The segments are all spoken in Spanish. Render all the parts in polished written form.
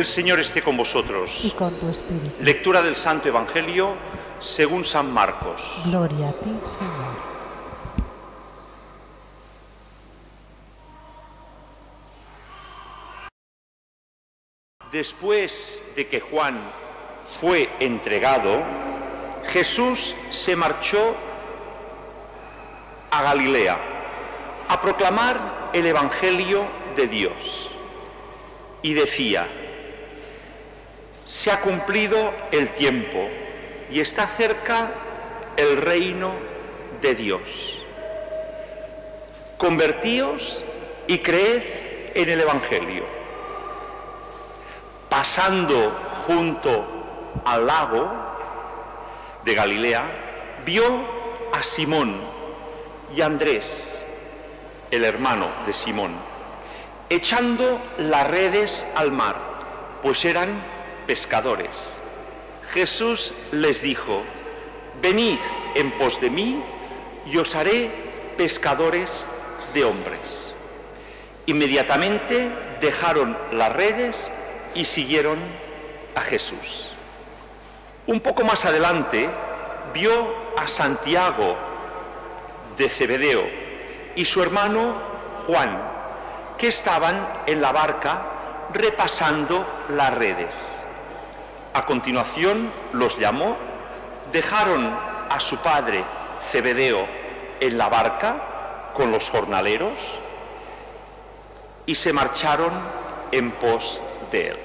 El Señor esté con vosotros. Y con tu espíritu. Lectura del Santo Evangelio según San Marcos. Gloria a ti, Señor. Después de que Juan fue entregado, Jesús se marchó a Galilea a proclamar el Evangelio de Dios. Y decía: se ha cumplido el tiempo y está cerca el reino de Dios. Convertíos y creed en el Evangelio. Pasando junto al lago de Galilea, vio a Simón y a Andrés, el hermano de Simón, echando las redes al mar, pues eran pescadores. Jesús les dijo: venid en pos de mí y os haré pescadores de hombres. Inmediatamente dejaron las redes y siguieron a Jesús. Un poco más adelante vio a Santiago de Zebedeo y su hermano Juan, que estaban en la barca repasando las redes. A continuación los llamó, dejaron a su padre Zebedeo en la barca con los jornaleros y se marcharon en pos de él.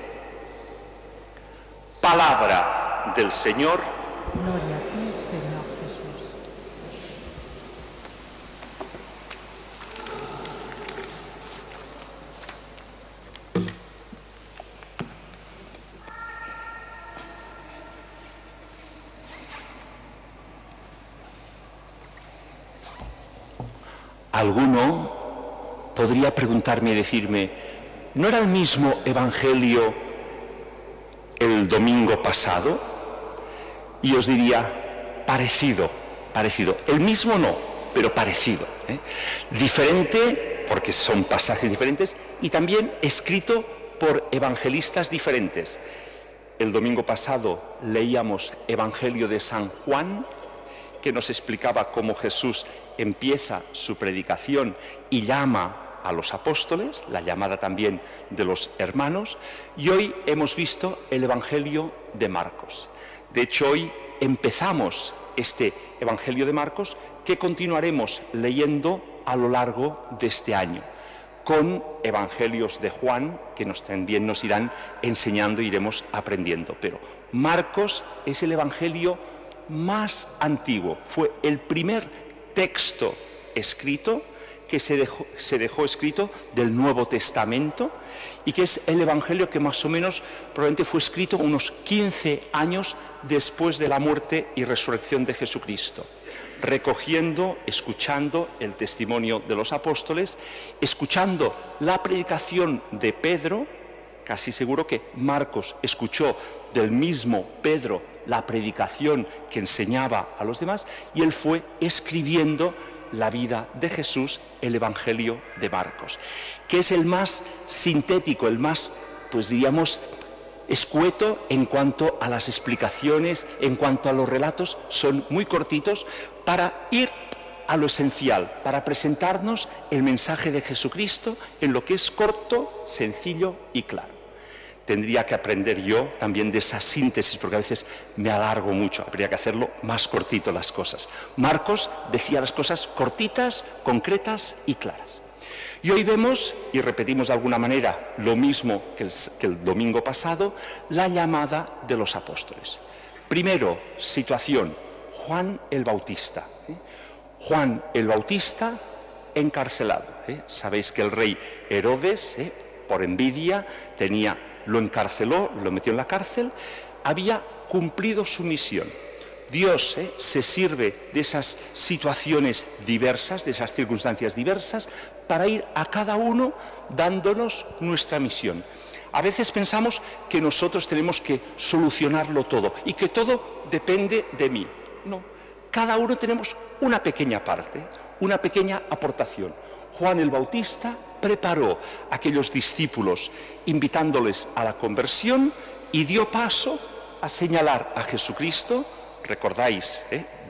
Palabra del Señor. Gloria a ti, Señor Jesús. Alguno podría preguntarme y decirme: ¿no era el mismo Evangelio el domingo pasado? Y os diría: parecido. El mismo no, pero parecido. Diferente, porque son pasajes diferentes, y también escrito por evangelistas diferentes. El domingo pasado leíamos Evangelio de San Juan, que nos explicaba cómo Jesús empieza su predicación y llama a los apóstoles, la llamada también de los hermanos, y hoy hemos visto el Evangelio de Marcos. De hecho, hoy empezamos este Evangelio de Marcos, que continuaremos leyendo a lo largo de este año, con Evangelios de Juan, que también nos irán enseñando, iremos aprendiendo. Pero Marcos es el Evangelio más antiguo, fue el primer texto escrito que se dejó escrito del Nuevo Testamento, y que es el Evangelio que más o menos probablemente fue escrito unos 15 años después de la muerte y resurrección de Jesucristo, recogiendo, escuchando el testimonio de los apóstoles, escuchando la predicación de Pedro. Casi seguro que Marcos escuchó del mismo Pedro la predicación que enseñaba a los demás, y él fue escribiendo la vida de Jesús, el Evangelio de Marcos, que es el más sintético, el más, pues diríamos, escueto en cuanto a las explicaciones, en cuanto a los relatos. Son muy cortitos para ir a lo esencial, para presentarnos el mensaje de Jesucristo en lo que es corto, sencillo y claro. Tendría que aprender yo también de esa síntesis, porque a veces me alargo mucho, habría que hacerlo más cortito las cosas. Marcos decía las cosas cortitas, concretas y claras. Y hoy vemos, y repetimos de alguna manera lo mismo que el domingo pasado, la llamada de los apóstoles. Primero, situación: Juan el Bautista. Juan el Bautista encarcelado. Sabéis que el rey Herodes, por envidia, lo encarceló, lo metió en la cárcel. Había cumplido su misión. Dios se sirve de esas situaciones diversas, de esas circunstancias diversas, para ir a cada uno dándonos nuestra misión. A veces pensamos que nosotros tenemos que solucionarlo todo y que todo depende de mí. No, cada uno tenemos una pequeña parte, una pequeña aportación. Juan el Bautista preparó a aquellos discípulos invitándoles a la conversión y dio paso a señalar a Jesucristo. Recordáis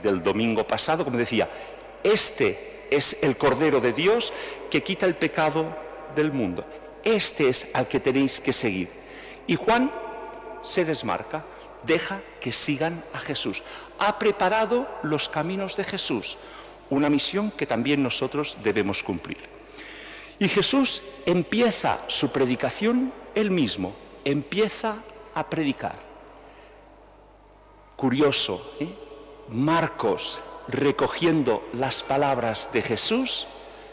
del domingo pasado, como decía, este es el Cordero de Dios que quita el pecado del mundo. Este es al que tenéis que seguir. Y Juan se desmarca, deja que sigan a Jesús. Ha preparado los caminos de Jesús, una misión que también nosotros debemos cumplir. Y Jesús empieza su predicación él mismo, empieza a predicar. Curioso, Marcos, recogiendo las palabras de Jesús,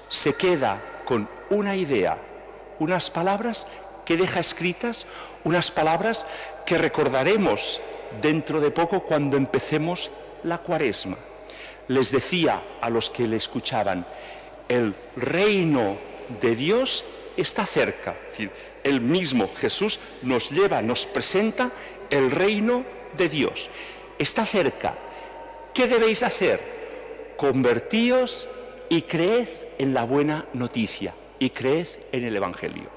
se queda con una idea, unas palabras que deja escritas, unas palabras que recordaremos dentro de poco cuando empecemos la Cuaresma. Les decía a los que le escuchaban, el reino de Dios está cerca. Es decir, el mismo Jesús nos lleva, nos presenta el reino de Dios. Está cerca. ¿Qué debéis hacer? Convertíos y creed en la buena noticia y creed en el Evangelio.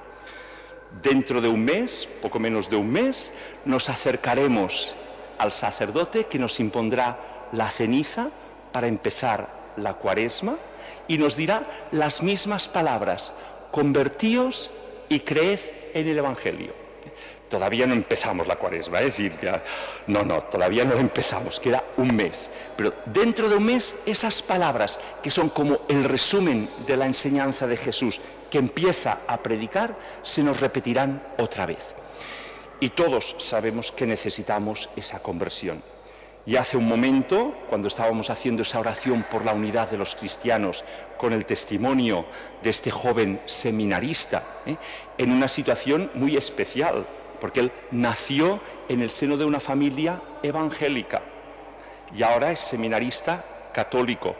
Dentro de un mes, poco menos de un mes, nos acercaremos al sacerdote que nos impondrá la ceniza para empezar la Cuaresma y nos dirá las mismas palabras: convertíos y creed en el Evangelio. Todavía no empezamos la Cuaresma, es decir, todavía no empezamos, queda un mes. Pero dentro de un mes, esas palabras que son como el resumen de la enseñanza de Jesús, que empieza a predicar, se nos repetirán otra vez. Y todos sabemos que necesitamos esa conversión. Y hace un momento, cuando estábamos haciendo esa oración por la unidad de los cristianos, con el testimonio de este joven seminarista, en una situación muy especial, porque él nació en el seno de una familia evangélica y ahora es seminarista católico.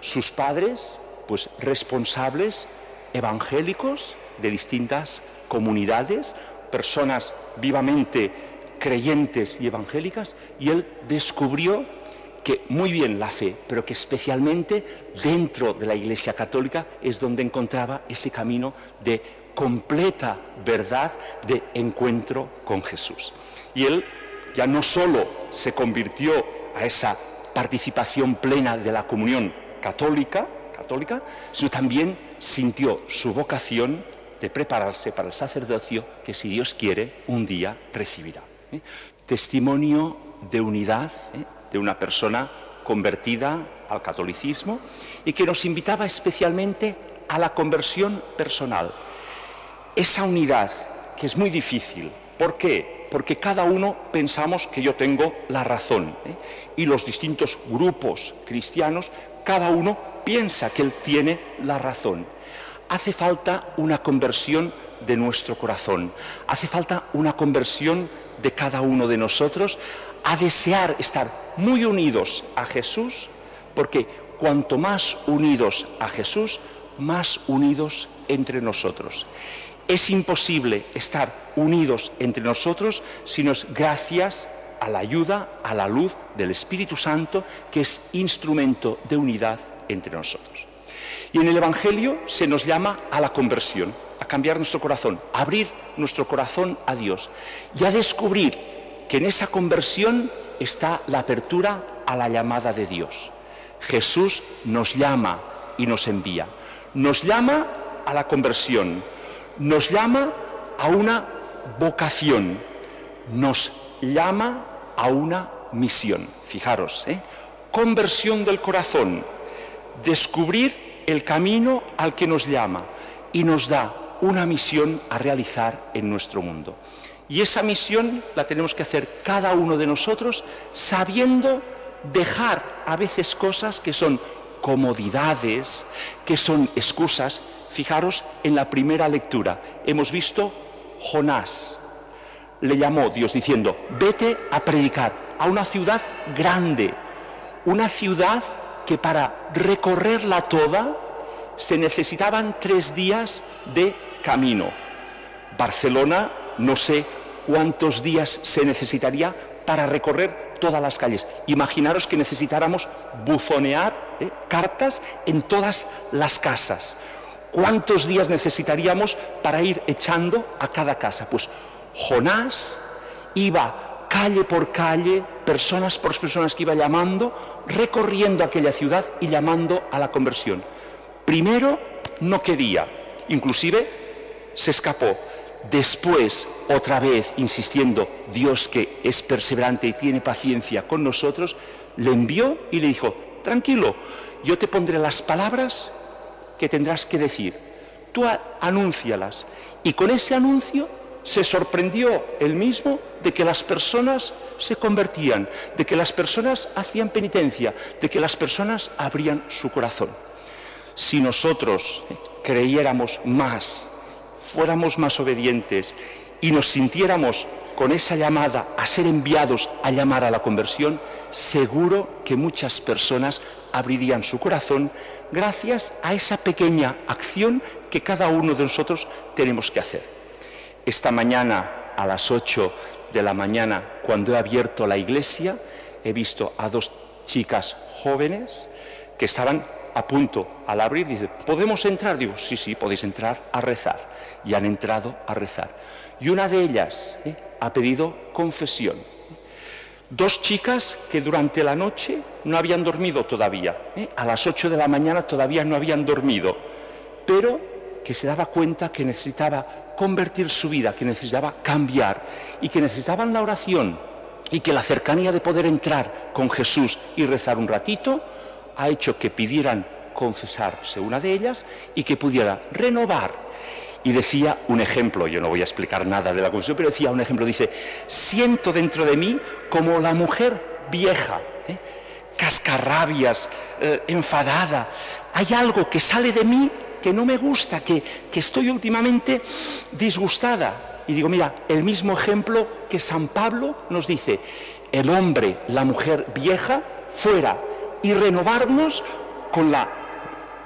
Sus padres, pues responsables evangélicos de distintas comunidades, personas vivamente creyentes y evangélicas, y él descubrió que muy bien la fe, pero que especialmente dentro de la Iglesia Católica es donde encontraba ese camino de completa verdad, de encuentro con Jesús. Y él ya no solo se convirtió a esa participación plena de la comunión católica, sino también sintió su vocación de prepararse para el sacerdocio que, si Dios quiere, un día recibirá. Testimonio de unidad de una persona convertida al catolicismo y que nos invitaba especialmente a la conversión personal. Esa unidad que es muy difícil. ¿Por qué? Porque cada uno pensamos que yo tengo la razón, y los distintos grupos cristianos, cada uno piensa que él tiene la razón. Hace falta una conversión de nuestro corazón, hace falta una conversión de cada uno de nosotros a desear estar muy unidos a Jesús, porque cuanto más unidos a Jesús, más unidos entre nosotros. Es imposible estar unidos entre nosotros si no es gracias a la ayuda, a la luz del Espíritu Santo, que es instrumento de unidad entre nosotros. Y en el Evangelio se nos llama a la conversión, a cambiar nuestro corazón, a abrir nuestro corazón a Dios y a descubrir que en esa conversión está la apertura a la llamada de Dios. Jesús nos llama y nos envía. Nos llama a la conversión, nos llama a una vocación, nos llama a una misión. Fijaros, conversión del corazón, descubrir el camino al que nos llama y nos da una misión a realizar en nuestro mundo. Y esa misión la tenemos que hacer cada uno de nosotros sabiendo dejar a veces cosas que son comodidades, que son excusas. Fijaros en la primera lectura, hemos visto Jonás. Le llamó Dios diciendo, vete a predicar a una ciudad grande, una ciudad que para recorrerla toda se necesitaban 3 días de camino. Barcelona, no sé cuántos días se necesitaría para recorrer todas las calles. Imaginaros que necesitáramos buzonear cartas en todas las casas. ¿Cuántos días necesitaríamos para ir echando a cada casa? Pues Jonás iba calle por calle, personas por personas que iba llamando, recorriendo aquella ciudad y llamando a la conversión. Primero no quería, inclusive se escapó. Después, otra vez, insistiendo, Dios que es perseverante y tiene paciencia con nosotros, le envió y le dijo: tranquilo, yo te pondré las palabras que tendrás que decir, tú anúncialas. Y con ese anuncio se sorprendió él mismo de que las personas se convertían, de que las personas hacían penitencia, de que las personas abrían su corazón. Si nosotros creyéramos más, fuéramos más obedientes y nos sintiéramos con esa llamada a ser enviados a llamar a la conversión, seguro que muchas personas abrirían su corazón gracias a esa pequeña acción que cada uno de nosotros tenemos que hacer. Esta mañana, a las 8 de la mañana, cuando he abierto la iglesia, he visto a 2 chicas jóvenes que estaban a punto al abrir. Dice: ¿podemos entrar? Digo: sí, sí, podéis entrar a rezar. Y han entrado a rezar. Y una de ellas ha pedido confesión. 2 chicas que durante la noche no habían dormido todavía. A las 8 de la mañana todavía no habían dormido. Pero que se daba cuenta que necesitaba convertir su vida, que necesitaba cambiar y que necesitaban la oración, y que la cercanía de poder entrar con Jesús y rezar un ratito ha hecho que pidieran confesarse una de ellas y que pudiera renovar. Y decía un ejemplo, yo no voy a explicar nada de la confesión, pero decía un ejemplo, dice: siento dentro de mí como la mujer vieja, cascarrabias, enfadada. Hay algo que sale de mí que no me gusta, que estoy últimamente disgustada. Y digo: mira, el mismo ejemplo que San Pablo nos dice: el hombre, la mujer vieja, fuera, y renovarnos con la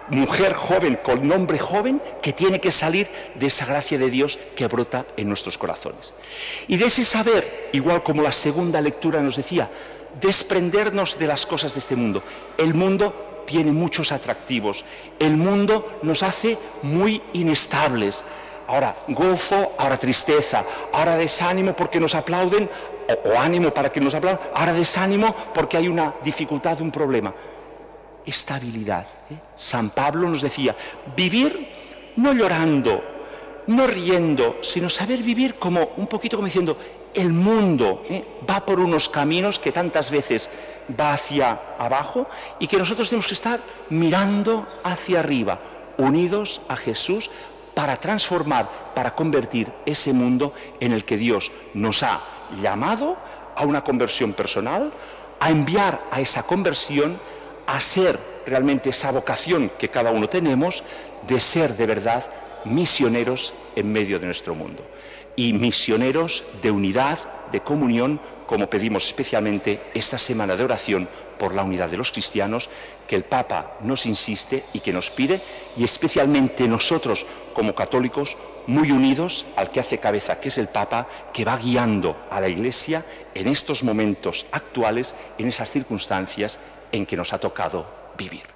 mujer joven, con el hombre joven que tiene que salir de esa gracia de Dios que brota en nuestros corazones. Y de ese saber, igual como la segunda lectura nos decía, desprendernos de las cosas de este mundo. El mundo tiene muchos atractivos, el mundo nos hace muy inestables. Ahora gozo, ahora tristeza, ahora desánimo porque nos aplauden, o ánimo para que nos aplaudan, ahora desánimo porque hay una dificultad, un problema. Estabilidad. San Pablo nos decía: vivir no llorando, no riendo, sino saber vivir como un poquito como diciendo: el mundo va por unos caminos que tantas veces va hacia abajo y que nosotros tenemos que estar mirando hacia arriba, unidos a Jesús, para transformar, para convertir ese mundo en el que Dios nos ha llamado a una conversión personal, a enviar a esa conversión, a ser realmente esa vocación que cada uno tenemos de ser de verdad misioneros en medio de nuestro mundo. Y misioneros de unidad, de comunión, como pedimos especialmente esta semana de oración por la unidad de los cristianos, que el Papa nos insiste y que nos pide, y especialmente nosotros como católicos, muy unidos al que hace cabeza, que es el Papa, que va guiando a la Iglesia en estos momentos actuales, en esas circunstancias en que nos ha tocado vivir.